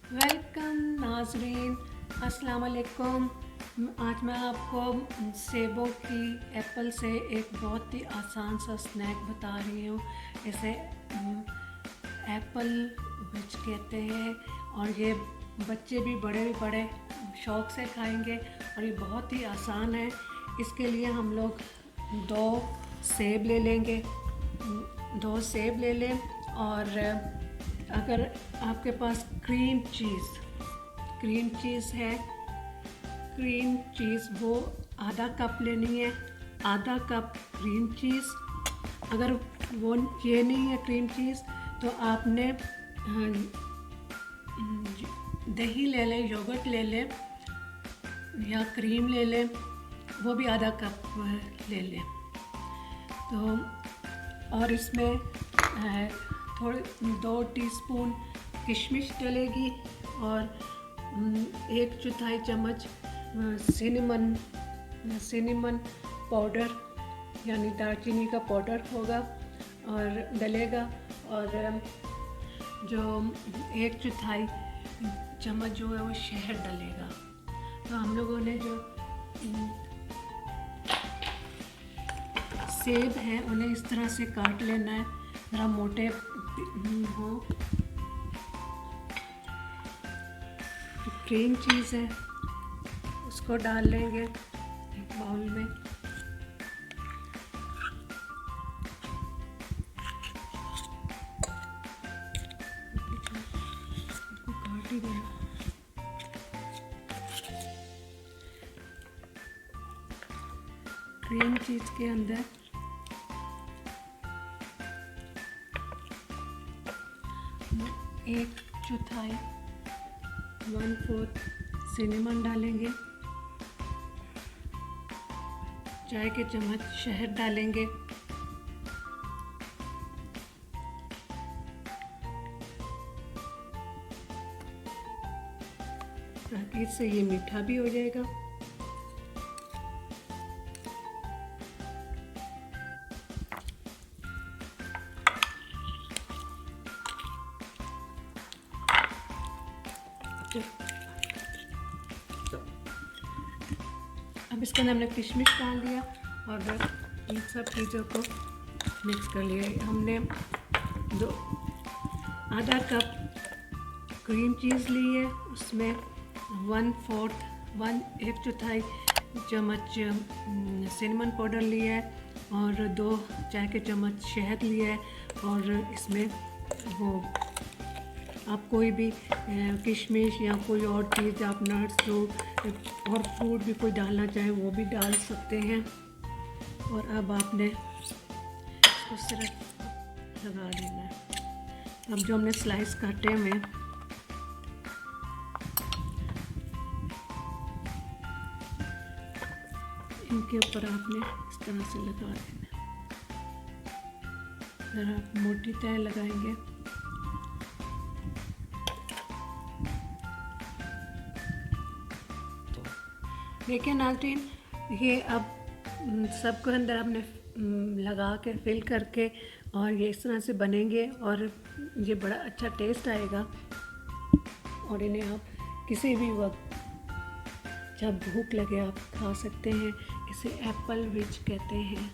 Welcome नाजरीन, अस्सलाम वालेकुम। आज मैं आपको सेबों की एप्पल से एक बहुत ही आसान सा स्नैक बता रही हूँ। इसे एप्पल विच कहते हैं और ये बच्चे भी बड़े शौक़ से खाएंगे और ये बहुत ही आसान है। इसके लिए हम लोग दो सेब ले लेंगे, दो सेब ले लें और अगर आपके पास क्रीम चीज़ है, क्रीम चीज़ वो आधा कप लेनी है, आधा कप क्रीम चीज़। अगर वो ये नहीं है क्रीम चीज़ तो आपने दही ले लें, योगर्ट ले लें या क्रीम ले लें, वो भी आधा कप ले लें। तो और इसमें थोड़े 2 टीस्पून किशमिश डलेगी और 1/4 चम्मच सिनेमन पाउडर यानी दालचीनी का पाउडर होगा और डलेगा, और जो 1/4 चम्मच जो है वो शहद डलेगा। तो हम लोगों ने जो सेब हैं उन्हें इस तरह से काट लेना है, ज़रा मोटे हो। क्रीम चीज़ है उसको डाल लेंगे एक बाउल में। काट ही देना। क्रीम चीज़ के अंदर एक चौथाई 1/4 सिनेमन डालेंगे, चाय के चम्मच शहद डालेंगे, ताकि इससे ये मीठा भी हो जाएगा। अब इसके अंदर हमने किशमिश डाल दिया और इन सब चीज़ों को मिक्स कर लिया। हमने आधा कप क्रीम चीज़ ली है, उसमें 1/4 चम्मच सिनेमन पाउडर लिया है और 2 चाय के चम्मच शहद लिया है, और इसमें वो आप कोई भी किशमिश या कोई और चीज़, आप नट्स जो और फ्रूट भी कोई डालना चाहें वो भी डाल सकते हैं। और अब आपने इसको सिर्फ लगा देना है। अब जो हमने स्लाइस काटे हुए इनके ऊपर आपने इस तरह से लगा देना है। ज़रा मोटी तय लगाएंगे। देखिए नाज़रीन, ये अब सबको अंदर आपने लगा के फिल करके और ये इस तरह से बनेंगे और ये बड़ा अच्छा टेस्ट आएगा। और इन्हें आप किसी भी वक्त जब भूख लगे आप खा सकते हैं। इसे एप्पल विच कहते हैं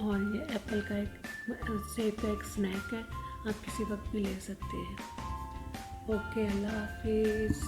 और ये एप्पल का सेब का एक स्नैक है, आप किसी वक्त भी ले सकते हैं। ओके, अल्लाह हाफिज़।